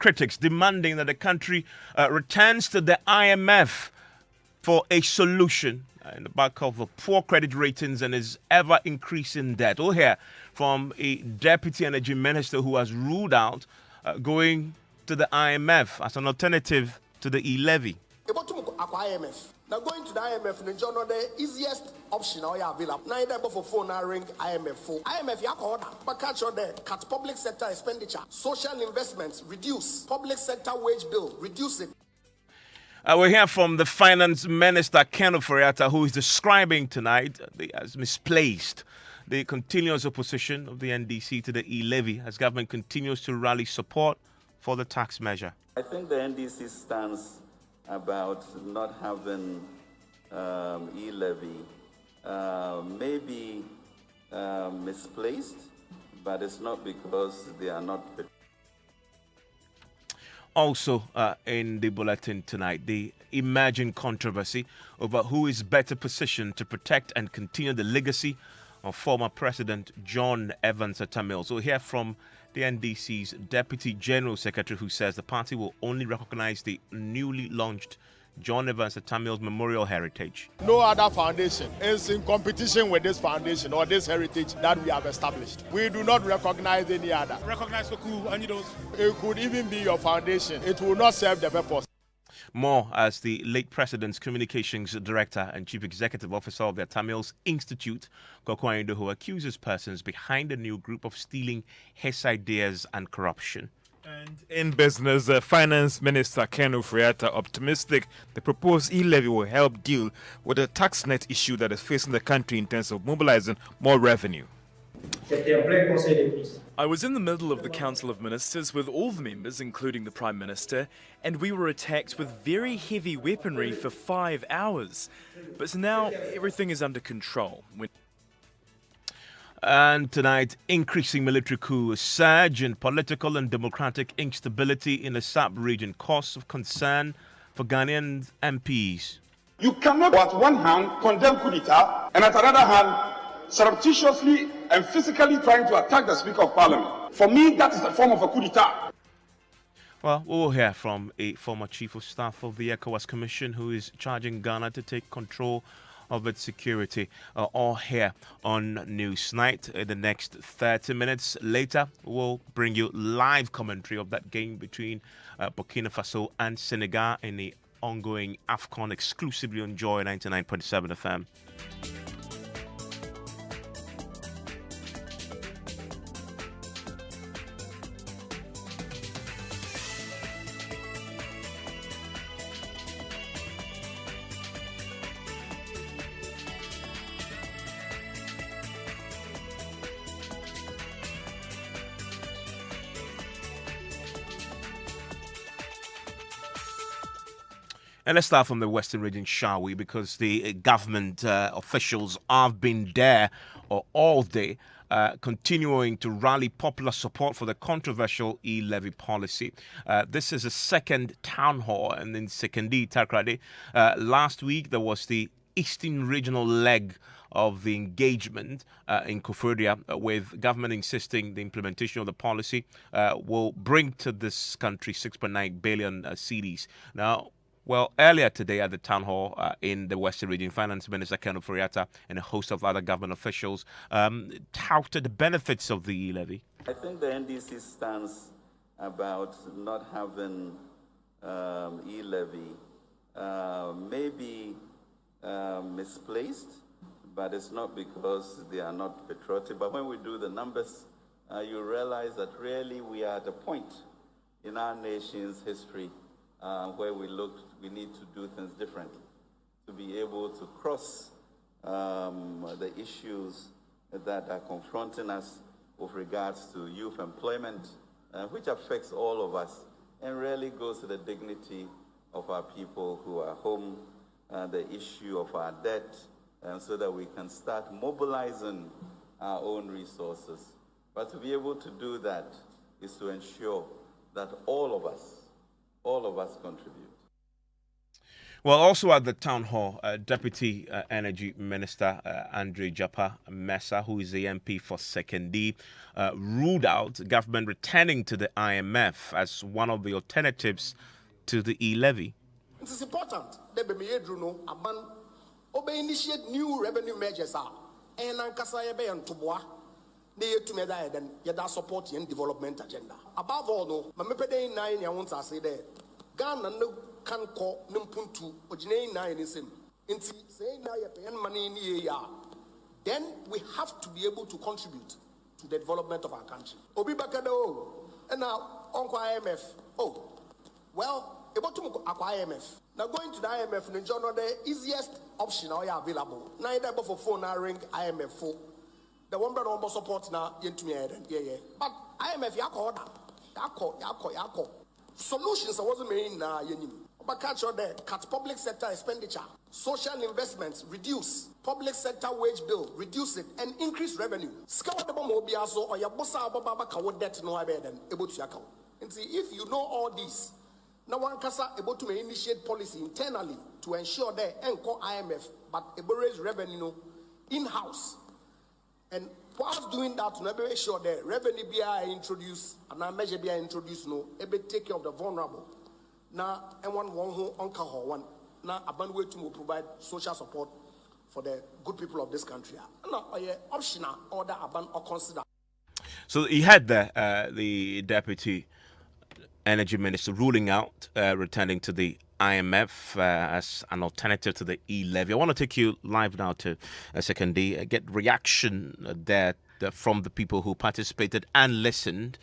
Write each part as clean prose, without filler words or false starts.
critics demanding that the country returns to the IMF for a solution in the back of poor credit ratings and his ever-increasing debt. We'll hear from a deputy energy minister who has ruled out going to the IMF as an alternative to the e-levy. Now going to the IMF, the easiest option now available. Now you for phone now ring IMF phone. IMF ya order, but catch on there. Cut public sector expenditure, social investments, reduce public sector wage bill, reduce it. We hear from the Finance Minister, Ken Ofori-Atta, who is describing tonight as misplaced the continuous opposition of the NDC to the e-levy as government continues to rally support for the tax measure. I think the NDC stands about not having e-levy maybe misplaced, but it's not because they are not. Also in the bulletin tonight, the emerging controversy over who is better positioned to protect and continue the legacy of former President John Evans Atta Mills. We'll hear from the NDC's Deputy General Secretary, who says the party will only recognize the newly launched John Evans Atta Mills Memorial Heritage. No other foundation is in competition with this foundation or this heritage that we have established. We do not recognize any other. Recognize the coup and those. It could even be your foundation. It will not serve the purpose. More as the late President's Communications Director and Chief Executive Officer of the Atta Mills Institute, Kokou Ayindo, who accuses persons behind the new group of stealing his ideas and corruption. And in business, Finance Minister Ken Ofori-Atta optimistic the proposed e-levy will help deal with the tax net issue that is facing the country in terms of mobilizing more revenue. I was in the middle of the Council of Ministers with all the members, including the Prime Minister, and we were attacked with very heavy weaponry for 5 hours. But now everything is under control. And tonight, increasing military coup, a surge in political and democratic instability in the sub-region, cause of concern for Ghanaian MPs. You cannot, at one hand, condemn coup d'etat, and at another hand, surreptitiously and physically trying to attack the Speaker of Parliament. For me, that is a form of a coup d'etat. Well, we'll hear from a former Chief of Staff of the ECOWAS Commission who is charging Ghana to take control of its security, all here on Newsnight. In the next 30 minutes later, we'll bring you live commentary of that game between Burkina Faso and Senegal in the ongoing AFCON exclusively on Joy 99.7 FM. And let's start from the Western region, shall we? Because the government officials have been there all day, continuing to rally popular support for the controversial e-levy policy. This is a second town hall, and in Sekondi, Takoradi. Last week, there was the Eastern regional leg of the engagement in Koforidua, with government insisting the implementation of the policy will bring to this country 6.9 billion cedis. Now, well, earlier today at the town hall in the Western region, Finance Minister Ken Ofori-Atta and a host of other government officials touted the benefits of the e-levy. I think the NDC stands about not having e-levy maybe misplaced, but it's not because they are not patriotic. But when we do the numbers, you realize that really we are at a point in our nation's history where we need to do things differently, to be able to cross the issues that are confronting us with regards to youth employment, which affects all of us and really goes to the dignity of our people who are home, the issue of our debt, so that we can start mobilizing our own resources. But to be able to do that is to ensure that all of us contribute. Well, also at the town hall, Deputy Energy Minister Andre Japa Mesa, who is the MP for Sekondi, ruled out government returning to the IMF as one of the alternatives to the e-levy. It is important that we initiate new revenue measures and they support the development agenda. Above all, no, Ghana no can call Nimpuntu or Jane 9 in sim. Saying now you're paying money in the year, then we have to be able to contribute to the development of our country. Obi Bakado, and now Uncle IMF. Oh, well, about to IMF. Now going to the IMF in John, the easiest option now available. Neither for phone I ring IMF for the one number support now into me. Yeah. But IMF yako. Solutions I wasn't made na yenim. But catch your there, cut public sector expenditure, social investments, reduce public sector wage bill, reduce it, and increase revenue. Scout the mobile so or your bossa baba kawo debt no abeden able to account. And see if you know all this, now one casa able to initiate policy internally to ensure that encore IMF, but able raise revenue in-house. And whilst doing that, to make sure that revenue be introduced and our measure be introduced, no, able take care of the vulnerable. Now, and one who uncle one now a way to provide social support for the good people of this country. No, optional order aban or consider. So he had the Deputy Energy Minister ruling out returning to the IMF as an alternative to the e-levy. I want to take you live now to Sekondi, get reaction there from the people who participated and listened,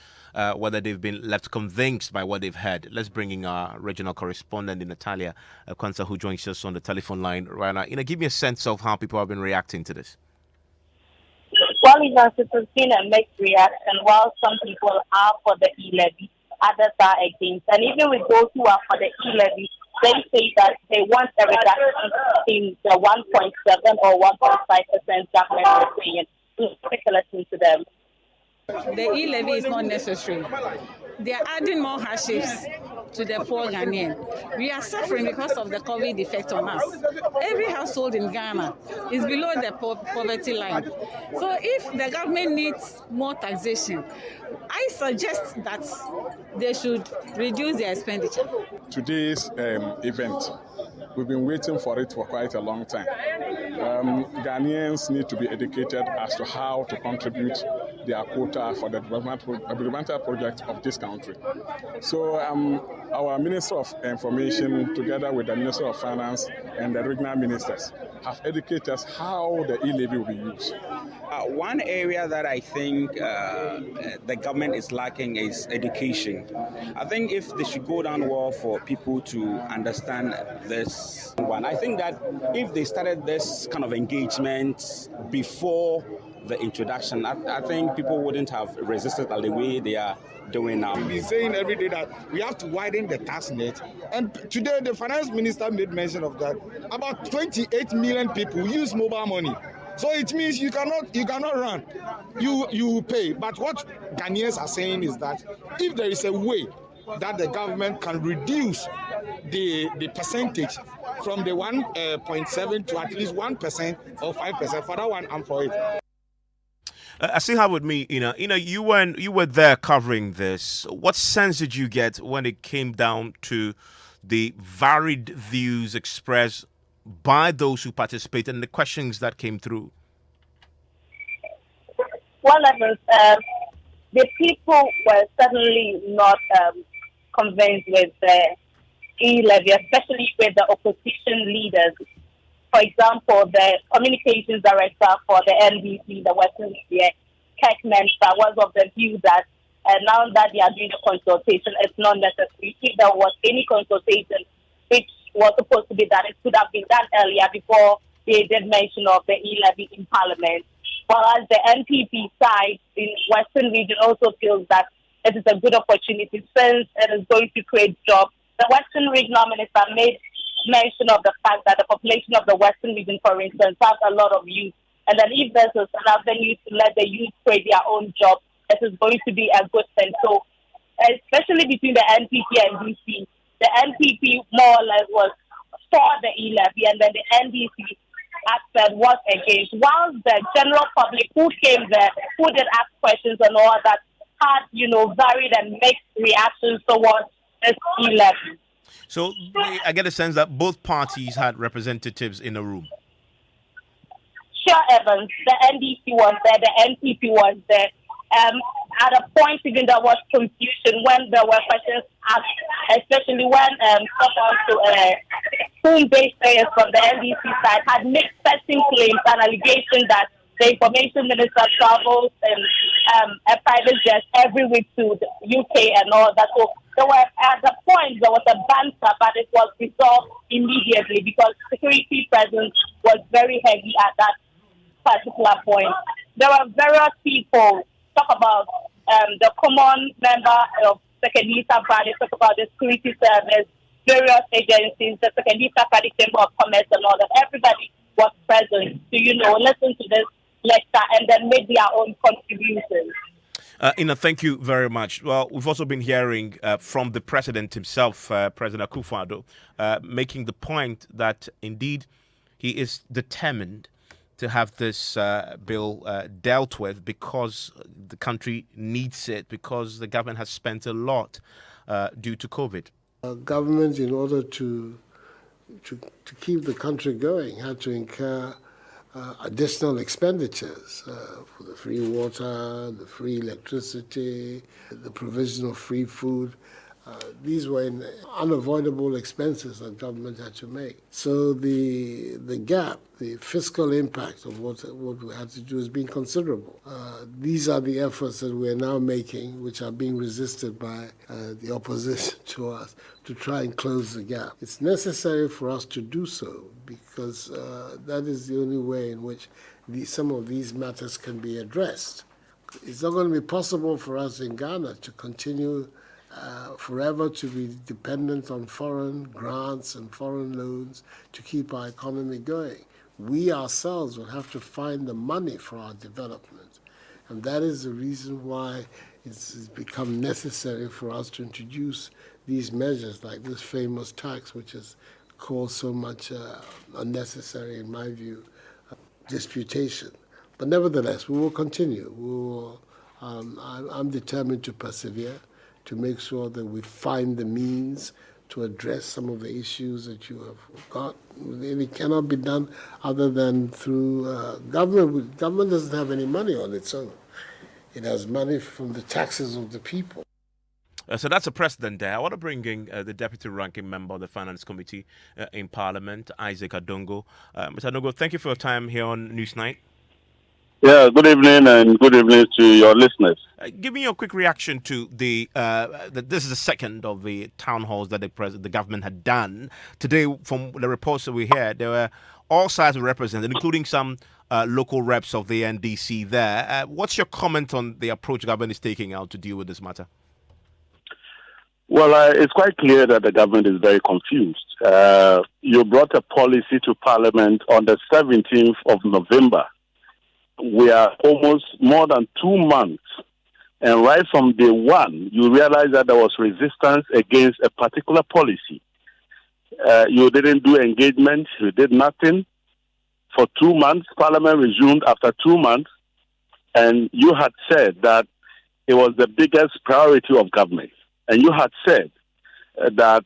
whether they've been left convinced by what they've heard. Let's bring in our regional correspondent, Natalia Kwanza, who joins us on the telephone line right now. Give me a sense of how people have been reacting to this. Well, it has been a mixed reaction. While some people are for the e-levy, others are against. And even with those who are for the e-levy, they say that they want a reduction in the 1.7 or 1.5% government is saying. Take a listen to them. The e-levy is not necessary. They are adding more hardships to the poor Ghanaian. We are suffering because of the COVID effect on us. Every household in Ghana is below the poverty line. So if the government needs more taxation, I suggest that they should reduce their expenditure. Today's event, we've been waiting for it for quite a long time. Ghanaians need to be educated as to how to contribute their quota for the developmental project of this country. So our Minister of Information, together with the Minister of Finance and the regional ministers, have educated us how the e-levy will be used. One area that I think the government is lacking is education. I think if they should go down well for people to understand this one, I think that if they started this kind of engagement before the introduction, I think people wouldn't have resisted the way they are doing now. We've been saying every day that we have to widen the tax net, and today the finance minister made mention of that. About 28 million people use mobile money. So it means you cannot run. You pay. But what Ghanaians are saying is that if there is a way that the government can reduce the percentage from the 1.7 to at least 1% or 5%, for that one, I'm for it. I still have with me, you were there covering this. What sense did you get when it came down to the varied views expressed by those who participated and the questions that came through? Well, the people were certainly not convinced with the e-levy, especially with the opposition leaders. For example, the communications director for the NBC, the Western Media, Kirk Menster, was of the view that now that they are doing the consultation, it's not necessary. If there was any consultation, which was supposed to be done, it could have been done earlier before they did mention of the e-levy in Parliament. Whereas the NPP side in Western region also feels that it is a good opportunity since it is going to create jobs. The Western regional minister made mention of the fact that the population of the Western region, for instance, has a lot of youth. And then if there's an avenue to let the youth create their own jobs, it is going to be a good thing. So, especially between the NPP and DC, the NPP more or less was for the e-levy, and then the NDC aspect was against, while the general public who came there, who did ask questions and all that, had, varied and mixed reactions towards this e-levy. So I get a sense that both parties had representatives in the room. Sure, Evans. The NDC was there, the NPP was there. At a point, even there was confusion when there were questions asked, especially when whom they say from the NDC side had made certain claims and allegations that the information minister travels in a private jet every week to the UK and all that. So there were, at the point, there was a banter, but it was resolved immediately because security presence was very heavy at that particular point. There were various people talk about the common member of Sekendisa Party, talk about the security service, various agencies, the Sekendisa Party Chamber of Commerce and all that. Everybody was present to, listen to this lecture and then make their own contributions. Ina, thank you very much. Well, we've also been hearing from the president himself, President Akufo-Addo, making the point that indeed he is determined to have this bill dealt with because the country needs it, because the government has spent a lot due to COVID. Government, in order to keep the country going, had to incur additional expenditures for the free water, the free electricity, the provision of free food. These were unavoidable expenses that government had to make. So the gap, the fiscal impact of what we had to do has been considerable. These are the efforts that we're now making, which are being resisted by the opposition to us, to try and close the gap. It's necessary for us to do so because that is the only way in which some of these matters can be addressed. It's not going to be possible for us in Ghana to continue forever to be dependent on foreign grants and foreign loans to keep our economy going. We ourselves will have to find the money for our development. And that is the reason why it's become necessary for us to introduce these measures like this famous tax, which has caused so much unnecessary, in my view, disputation. But nevertheless, we will continue. I'm determined to persevere, to make sure that we find the means to address some of the issues that you have got. It cannot be done other than through government. Government doesn't have any money on its own. It has money from the taxes of the people. So that's a precedent there. I want to bring in the deputy ranking member of the Finance Committee in Parliament, Isaac Adongo. Mr. Adongo, thank you for your time here on Newsnight. Yeah, good evening and good evening to your listeners. Give me your quick reaction to the this is the second of the town halls that the government had done. Today, from the reports that we heard, there were all sides were represented, including some local reps of the NDC there. What's your comment on the approach the government is taking out to deal with this matter? Well, it's quite clear that the government is very confused. You brought a policy to Parliament on the 17th of November. We are almost more than 2 months. And right from day one, you realize that there was resistance against a particular policy. You didn't do engagement. You did nothing. For 2 months, Parliament resumed after 2 months. And you had said that it was the biggest priority of government. And you had said that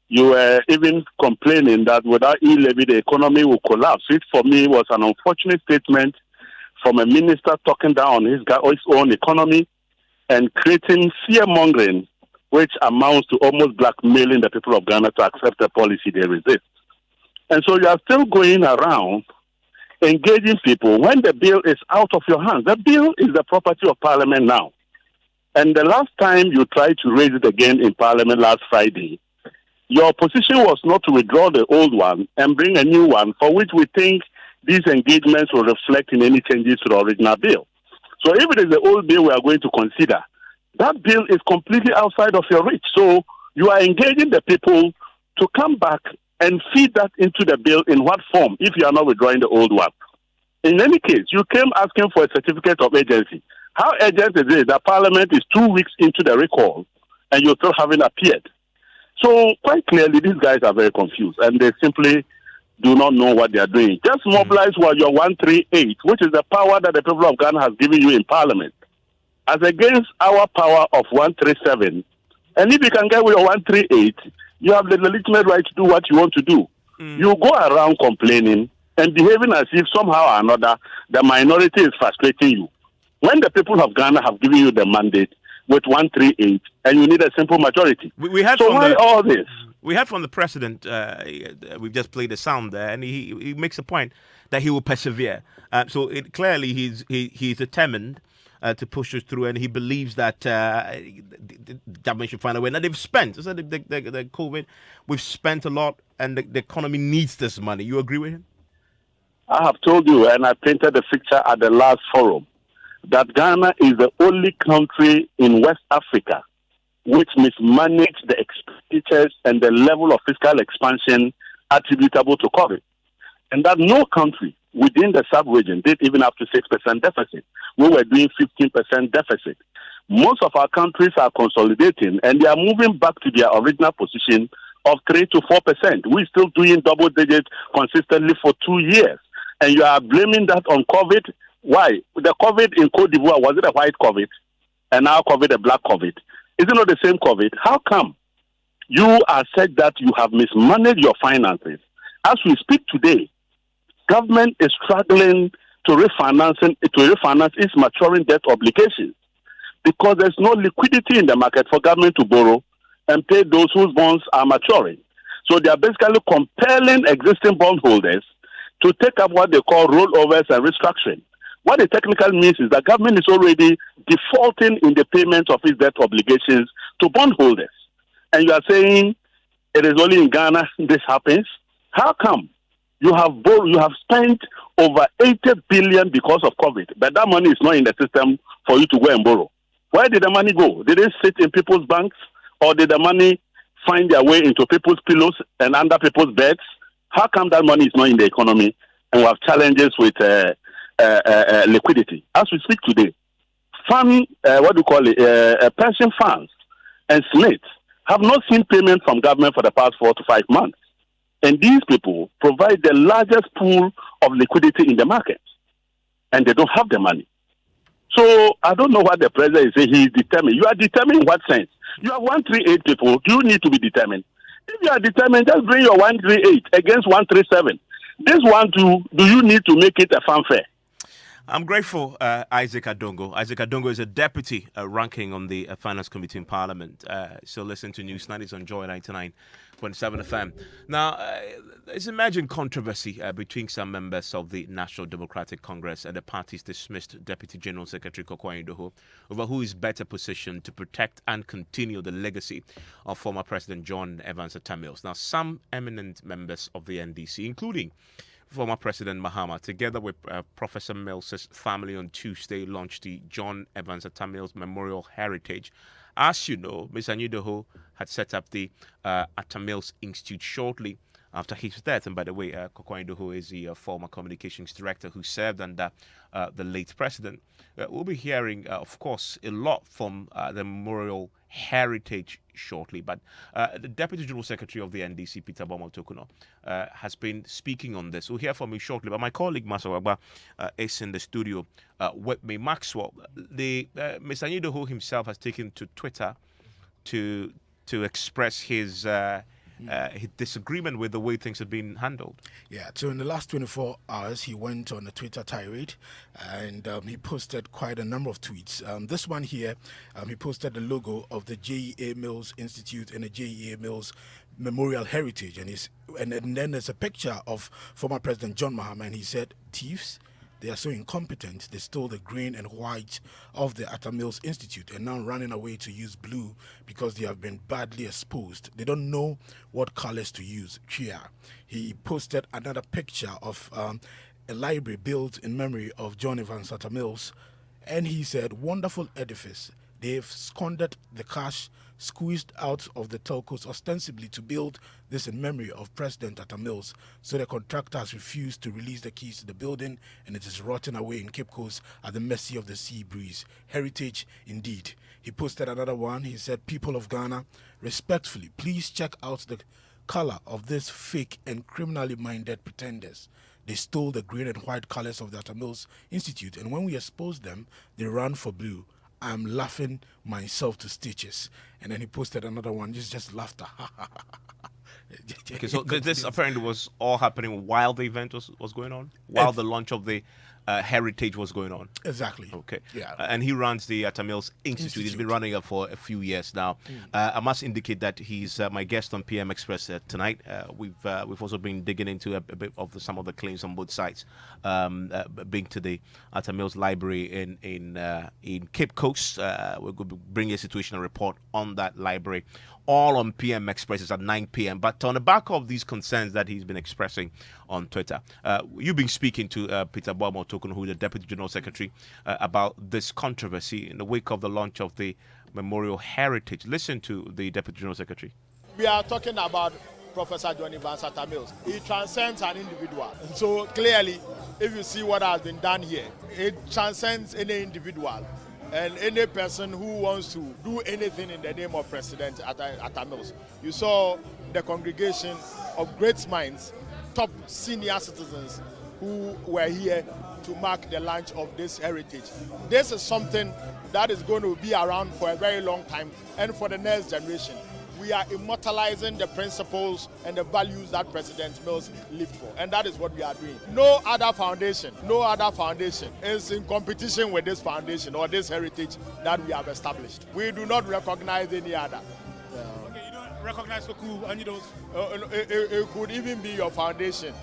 you were even complaining that without e-levy, the economy will collapse. Which for me was an unfortunate statement from a minister talking down on his own economy and creating fear-mongering, which amounts to almost blackmailing the people of Ghana to accept a policy they resist. And so you are still going around engaging people when the bill is out of your hands. The bill is the property of Parliament now. And the last time you tried to raise it again in Parliament last Friday, your position was not to withdraw the old one and bring a new one, for which we think these engagements will reflect in any changes to the original bill. So if it is the old bill we are going to consider, that bill is completely outside of your reach. So you are engaging the people to come back and feed that into the bill in what form if you are not withdrawing the old one. In any case, you came asking for a certificate of agency. How urgent is it that Parliament is 2 weeks into the recall and you still haven't appeared? So quite clearly, these guys are very confused, and they simply do not know what they are doing. Just mobilize what your 138, which is the power that the people of Ghana has given you in Parliament, as against our power of 137. And if you can get with your 138, you have the legitimate right to do what you want to do. You go around complaining and behaving as if somehow or another the minority is frustrating you. When the people of Ghana have given you the mandate with 138 and you need a simple majority. We had so why all this? We heard from the president, we've just played the sound there, and he makes a point that he will persevere. So clearly he's determined to push us through, and he believes that the government should find a way. Now they've spent, so the COVID, we've spent a lot, and the economy needs this money. You agree with him? I have told you, and I painted the picture at the last forum, that Ghana is the only country in West Africa which mismanaged the expenditures and the level of fiscal expansion attributable to COVID. And that no country within the sub-region did even up to 6% deficit. We were doing 15% deficit. Most of our countries are consolidating and they are moving back to their original position of 3 to 4%. We're still doing double digits consistently for 2 years. And you are blaming that on COVID. Why? The COVID in Cote d'Ivoire, was it a white COVID? And now COVID, a black COVID. Is it not the same COVID? How come you are said that you have mismanaged your finances? As we speak today, government is struggling to refinance its maturing debt obligations because there's no liquidity in the market for government to borrow and pay those whose bonds are maturing. So they are basically compelling existing bondholders to take up what they call rollovers and restructuring. What it technically means is that government is already defaulting in the payment of its debt obligations to bondholders. And you are saying it is only in Ghana this happens. How come? You have spent over 80 billion because of COVID, but that money is not in the system for you to go and borrow. Where did the money go? Did it sit in people's banks, or did the money find their way into people's pillows and under people's beds? How come that money is not in the economy and we have challenges with liquidity? As we speak today, pension funds and SMITs have not seen payment from government for the past 4 to 5 months. And these people provide the largest pool of liquidity in the market. And they don't have the money. So I don't know what the president is saying. He is determined. You are determined in what sense? You have 138 people. Do you need to be determined? If you are determined, just bring your 138 against 137. This one, do you need to make it a fanfare? I'm grateful, Isaac Adongo. Isaac Adongo is a deputy ranking on the Finance Committee in Parliament. So listen to News 90s on Joy 99.7 FM. Now, there's emerging controversy between some members of the National Democratic Congress and the party's dismissed Deputy General Secretary Kokwai Ndoho over who is better positioned to protect and continue the legacy of former President John Evans Atta Mills. Now, some eminent members of the NDC, including former President Mahama, together with Professor Mills's family on Tuesday, launched the John Evans Atta Mills Memorial Heritage. As you know, Ms. Ndoho had set up the Atta Mills Institute shortly after his death. And by the way, Kokwai Ndoho is the former communications director who served under the late president. We'll be hearing, of course, a lot from the Memorial Heritage shortly. But the Deputy General Secretary of the NDC, Peter Bomo Tokuno, has been speaking on this. We'll hear from him shortly. But my colleague, Masawaba, is in the studio with me. Maxwell, Mr. Ndoho himself has taken to Twitter to express his disagreement with the way things have been handled. Yeah, so in the last 24 hours, he went on a Twitter tirade and he posted quite a number of tweets. This one here, he posted the logo of the JEA Mills Institute and the JEA Mills Memorial Heritage. And then there's a picture of former President John Mahama, and he said, "Thieves, they are so incompetent, they stole the green and white of the Atta Mills Institute and now running away to use blue because they have been badly exposed. They don't know what colors to use." He posted another picture of a library built in memory of John Evans Atta Mills, and he said, "Wonderful edifice. They've squandered the cash squeezed out of the telcos ostensibly to build this in memory of President Atta Mills. So the contractor has refused to release the keys to the building, and it is rotting away in Cape Coast at the mercy of the sea breeze. Heritage indeed." He posted another one. He said, "People of Ghana, respectfully, please check out the color of these fake and criminally minded pretenders. They stole the green and white colors of the Atamils Institute, and when we exposed them, they ran for blue. I'm laughing myself to stitches." And then he posted another one, just laughter. Okay, so this apparently was all happening while the event was going on, while the launch of the heritage was going on. Exactly. Okay. Yeah. And he runs the Atamils Institute. He's been running it for a few years now. I must indicate that he's my guest on PM Express tonight. We've also been digging into a bit of some of the claims on both sides. Being to the Atamils Library in Cape Coast, we're going to bring a situational report on that library. All on PM Express is at 9 p.m. But on the back of these concerns that he's been expressing on Twitter, you've been speaking to Peter Boamo Tokun, who is the Deputy General Secretary, about this controversy in the wake of the launch of the Memorial Heritage. Listen to the Deputy General Secretary. We are talking about Professor John Evans Atta-Mills. He transcends an individual. So clearly, if you see what has been done here, it transcends any individual. And any person who wants to do anything in the name of President Atta-Mills. You saw the congregation of great minds, top senior citizens who were here to mark the launch of this heritage. This is something that is going to be around for a very long time and for the next generation. We are immortalizing the principles and the values that President Mills lived for, and that is what we are doing. No other foundation is in competition with this foundation or this heritage that we have established. We do not recognize any other. Okay, you don't recognize Oku and you don't? It could even be your foundation.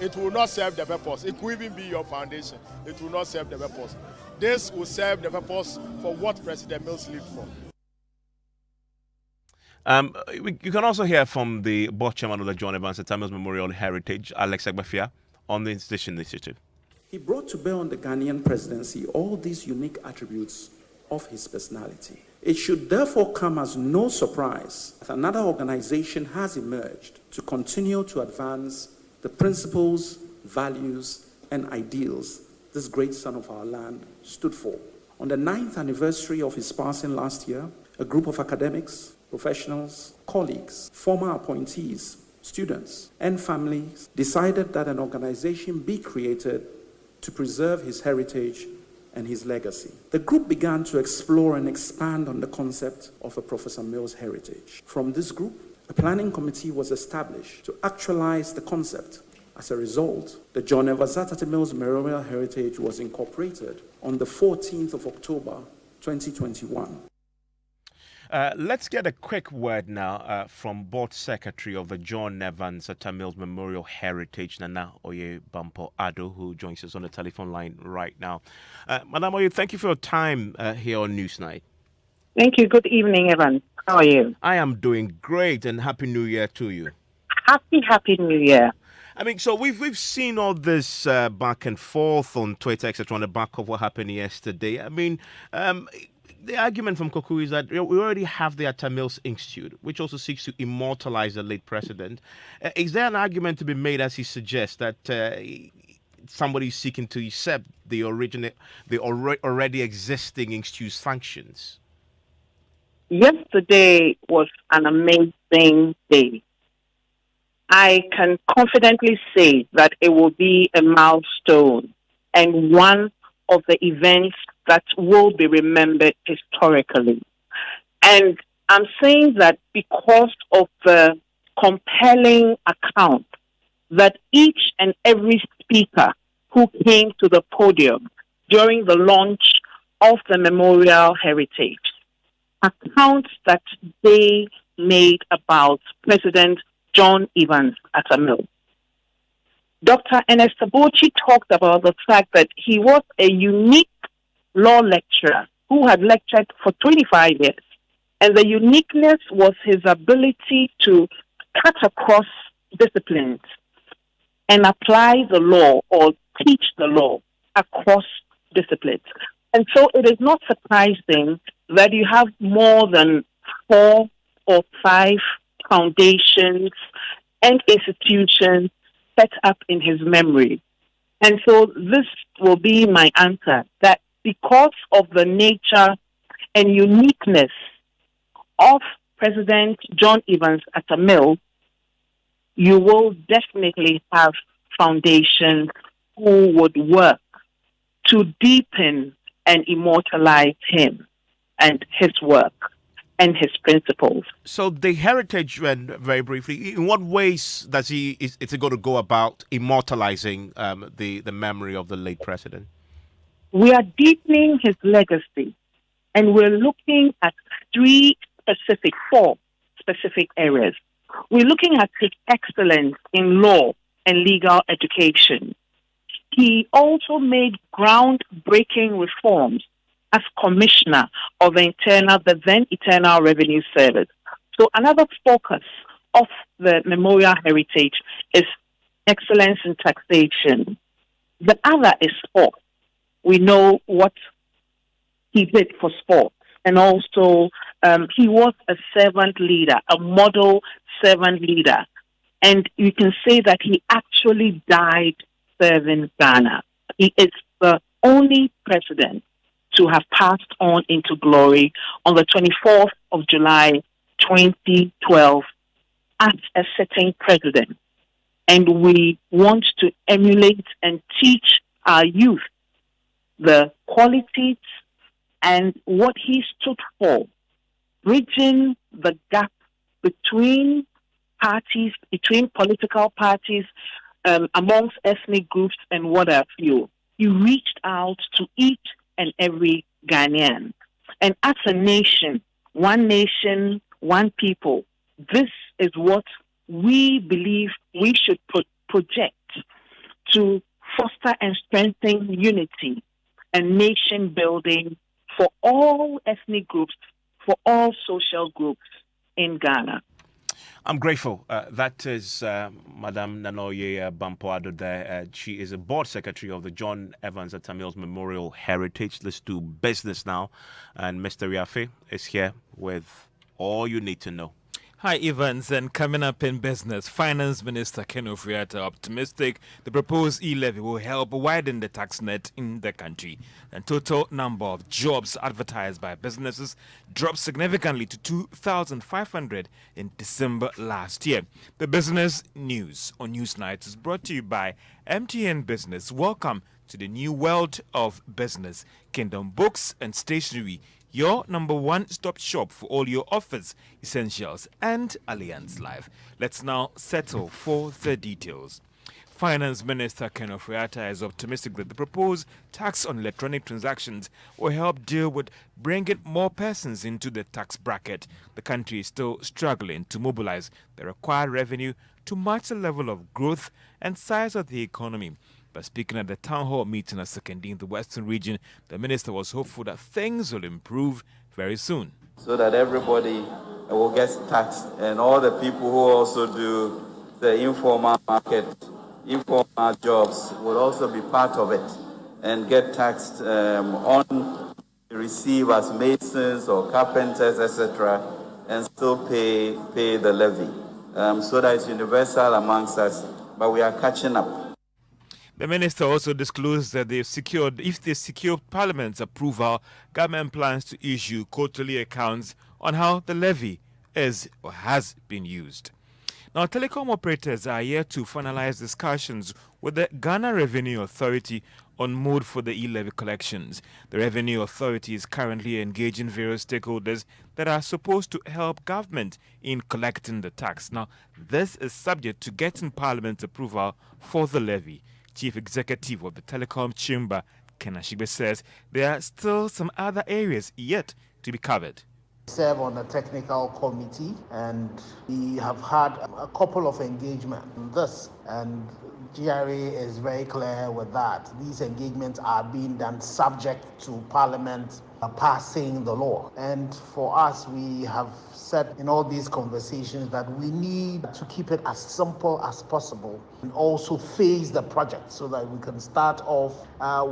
It will not serve the purpose. It could even be your foundation. It will not serve the purpose. This will serve the purpose for what President Mills lived for. You can also hear from the board chairman of the John Evans Atta-Mills Memorial Heritage, Alex Agbafia, on the institution initiative. He brought to bear on the Ghanaian presidency all these unique attributes of his personality. It should therefore come as no surprise that another organization has emerged to continue to advance the principles, values, and ideals this great son of our land stood for. On the 9th anniversary of his passing last year, a group of academics, professionals, colleagues, former appointees, students, and families decided that an organization be created to preserve his heritage and his legacy. The group began to explore and expand on the concept of a Professor Mills heritage. From this group, a planning committee was established to actualize the concept. As a result, the John Evans Atta-Mills Memorial Heritage was incorporated on the 14th of October, 2021. Let's get a quick word now from Board Secretary of the John Evans Atta-Mills Memorial Heritage, Nana Oye Bampo Ado, who joins us on the telephone line right now. Madam Oye, thank you for your time here on Newsnight. Thank you. Good evening, Evan. How are you? I am doing great, and Happy New Year to you. Happy New Year. I mean, so we've seen all this back and forth on Twitter, etc., on the back of what happened yesterday. I mean, the argument from Koku is that we already have the Atta-Mills Institute, which also seeks to immortalize the late president. Is there an argument to be made, as he suggests, that somebody is seeking to usurp the already existing institute's functions? Yesterday was an amazing day. I can confidently say that it will be a milestone and one of the events that will be remembered historically. And I'm saying that because of the compelling account that each and every speaker who came to the podium during the launch of the Memorial Heritage, accounts that they made about President John Evans Atta-Mills. Dr. Ernest Abochi talked about the fact that he was a unique law lecturer who had lectured for 25 years. And the uniqueness was his ability to cut across disciplines and apply the law or teach the law across disciplines. And so it is not surprising that you have more than 4 or 5 foundations and institutions set up in his memory. And so this will be my answer, that because of the nature and uniqueness of President John Evans Atta Mills, you will definitely have foundations who would work to deepen and immortalize him and his work and his principles. So the heritage, very briefly, in what ways is it going to go about immortalizing the memory of the late president? We are deepening his legacy, and we're looking at four specific areas. We're looking at his excellence in law and legal education. He also made groundbreaking reforms as Commissioner of the then Internal Revenue Service. So another focus of the memorial heritage is excellence in taxation. The other is sport. We know what he did for sport. And also, he was a servant leader, a model servant leader. And you can say that he actually died serving Ghana. He is the only president to have passed on into glory on the 24th of July, 2012, as a sitting president. And we want to emulate and teach our youth the qualities and what he stood for, bridging the gap between parties, between political parties, amongst ethnic groups and what have you. He reached out to each and every Ghanaian. And as a nation, one people, this is what we believe we should project to foster and strengthen unity and nation building for all ethnic groups, for all social groups in Ghana. I'm grateful. That is Madame Nanoye Bampoado there. She is a board secretary of the John Evans Atta Mills Memorial Heritage. Let's do business now. And Mr. Riafe is here with all you need to know. Hi, Evans. And coming up in business, Finance Minister Ken Ofori-Atta optimistic the proposed e-levy will help widen the tax net in the country. The total number of jobs advertised by businesses dropped significantly to 2,500 in December last year. The business news on Newsnight is brought to you by MTN Business. Welcome to the new world of business. Kingdom Books and Stationery, your number one-stop shop for all your office essentials, and Allianz Life. Let's now settle for the details. Finance Minister Ken Ofori-Atta is optimistic that the proposed tax on electronic transactions will help deal with bringing more persons into the tax bracket. The country is still struggling to mobilize the required revenue to match the level of growth and size of the economy. But speaking at the town hall meeting at Sekindi in the Western region, the minister was hopeful that things will improve very soon. So that everybody will get taxed, and all the people who also do the informal market, informal jobs will also be part of it and get taxed on receive as masons or carpenters, etc., and still pay the levy. So that it's universal amongst us, but we are catching up. The minister also disclosed that if they secure Parliament's approval, government plans to issue quarterly accounts on how the levy is or has been used. Now, telecom operators are yet to finalize discussions with the Ghana Revenue Authority on mode for the e-levy collections. The Revenue Authority is currently engaging various stakeholders that are supposed to help government in collecting the tax. Now, this is subject to getting Parliament's approval for the levy. Chief Executive of the Telecom Chamber, Ken Ashigbe, says there are still some other areas yet to be covered. Serve on a technical committee, and we have had a couple of engagements on this, and GRA is very clear with that. These engagements are being done subject to Parliament passing the law. And for us, we have said in all these conversations that we need to keep it as simple as possible and also phase the project so that we can start off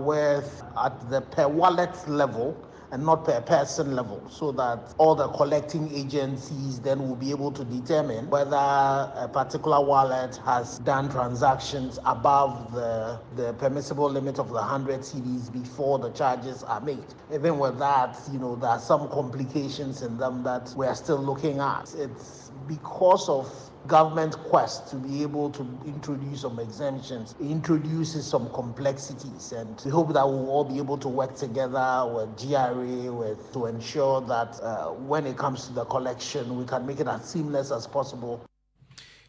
with at the per wallet level and not per person level, so that all the collecting agencies then will be able to determine whether a particular wallet has done transactions above the permissible limit of the 100 cedis before the charges are made. Even with that, there are some complications in them that we are still looking at. It's because of government quest to be able to introduce some exemptions, it introduces some complexities, and we hope that we'll all be able to work together with GRA to ensure that when it comes to the collection, we can make it as seamless as possible.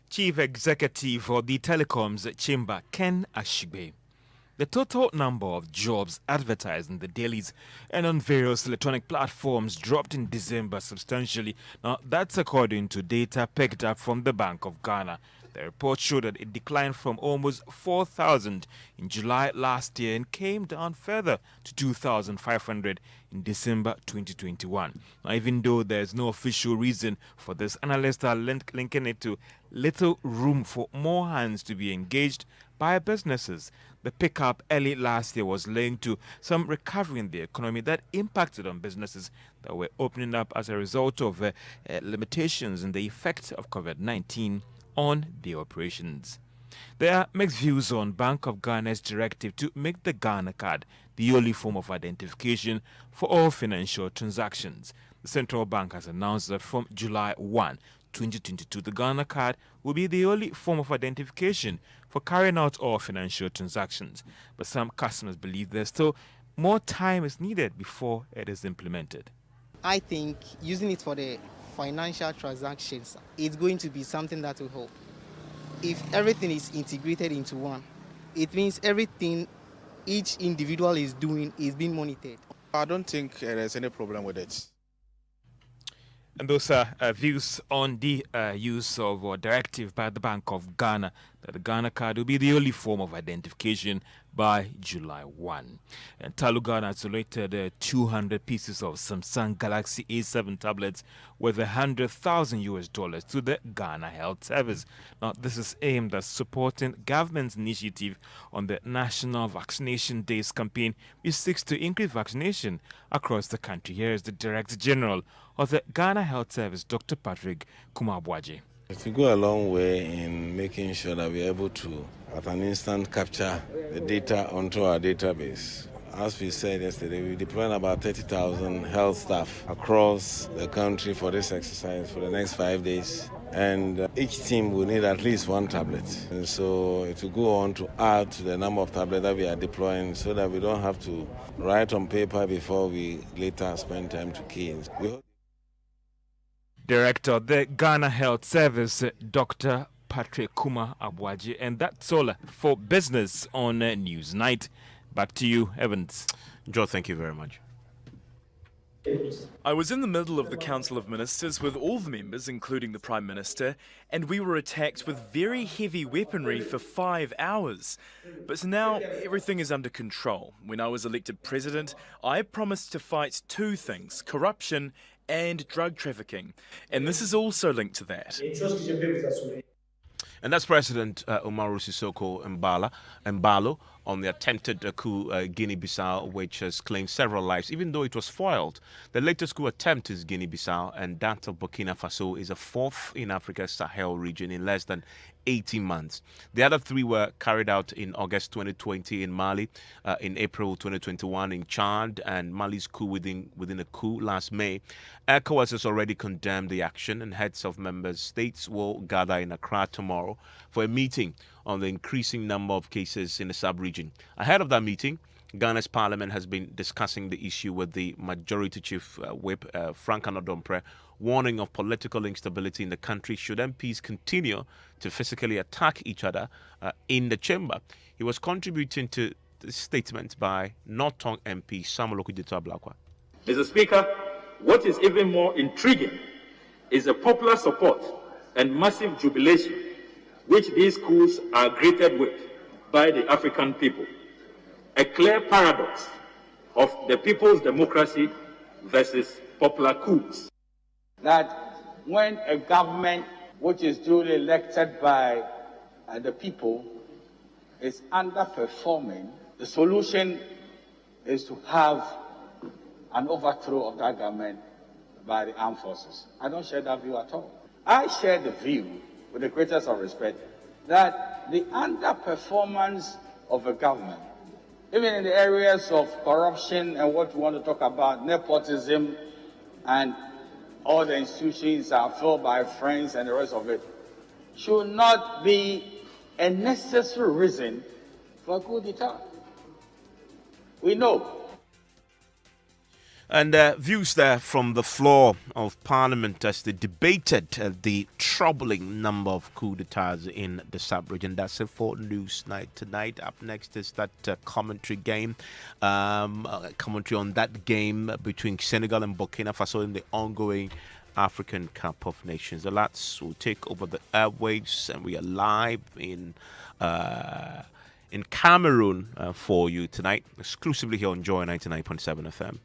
Chief Executive for the Telecoms Chamber, Ken Ashigbe. The total number of jobs advertised in the dailies and on various electronic platforms dropped in December substantially. Now, that's according to data picked up from the Bank of Ghana. The report showed that it declined from almost 4,000 in July last year and came down further to 2,500 in December 2021. Now, even though there's no official reason for this, analysts are linking it to little room for more hands to be engaged by businesses. The pickup early last year was linked to some recovery in the economy that impacted on businesses that were opening up as a result of limitations in the effect of COVID-19 on the operations. There are mixed views on Bank of Ghana's directive to make the Ghana card the only form of identification for all financial transactions. The central bank has announced that from July 1, 2022, the Ghana card will be the only form of identification for carrying out all financial transactions. But some customers believe there's still more time is needed before it is implemented. I think using it for the financial transactions, it's going to be something that will help. If everything is integrated into one, it means everything each individual is doing is being monitored. I don't think there's any problem with it. And those are views on the use of or directive by the Bank of Ghana that the Ghana card will be the only form of identification by July 1. And Talugana isolated 200 pieces of Samsung Galaxy A7 tablets worth $100,000 to the Ghana Health Service. Now, this is aimed at supporting government's initiative on the National Vaccination Days campaign, which seeks to increase vaccination across the country. Here is the Director General of the Ghana Health Service, Dr. Patrick Kumabwaje. It will go a long way in making sure that we are able to, at an instant, capture the data onto our database. As we said yesterday, we deployed about 30,000 health staff across the country for this exercise for the next 5 days. And each team will need at least one tablet. And so it will go on to add to the number of tablets that we are deploying so that we don't have to write on paper before we later spend time to key in. Director of the Ghana Health Service, Dr. Patrick Kuma Abwaji. And that's all for business on Newsnight. Back to you, Evans. Joe, thank you very much. I was in the middle of the Council of Ministers with all the members, including the Prime Minister, and we were attacked with very heavy weaponry for 5 hours. But now everything is under control. When I was elected president, I promised to fight two things: corruption and drug trafficking. And this is also linked to that. And that's President Umaru Sissoco Embalo on the attempted coup Guinea-Bissau, which has claimed several lives, even though it was foiled. The latest coup attempt is Guinea-Bissau, and that of Burkina Faso is a fourth in Africa's Sahel region in less than 18 months. The other three were carried out in August 2020 in Mali, in April 2021 in Chad, and Mali's coup within a coup last May. ECOWAS has already condemned the action, and heads of member states will gather in Accra tomorrow for a meeting on the increasing number of cases in the sub-region. Ahead of that meeting, Ghana's parliament has been discussing the issue with the majority chief whip, Frank Anodompre, warning of political instability in the country should MPs continue to physically attack each other in the chamber. He was contributing to the statement by North Tongue MP Samuel Okudzeto Ablakwa. Mr. Speaker, what is even more intriguing is the popular support and massive jubilation which these coups are greeted with by the African people. A clear paradox of the people's democracy versus popular coups. That when a government which is duly elected by the people is underperforming, the solution is to have an overthrow of that government by the armed forces. I don't share that view at all. I share the view, with the greatest of respect, that the underperformance of a government, even in the areas of corruption and what we want to talk about, nepotism, and all the institutions are filled by friends and the rest of it, should not be a necessary reason for a coup d'etat. We know. And views there from the floor of Parliament as they debated the troubling number of coup d'etats in the sub-region. That's it for News Night tonight. Up next is that commentary game. Commentary on that game between Senegal and Burkina Faso in the ongoing African Cup of Nations. The lads will take over the airwaves, and we are live in Cameroon for you tonight, exclusively here on Joy 99.7 FM.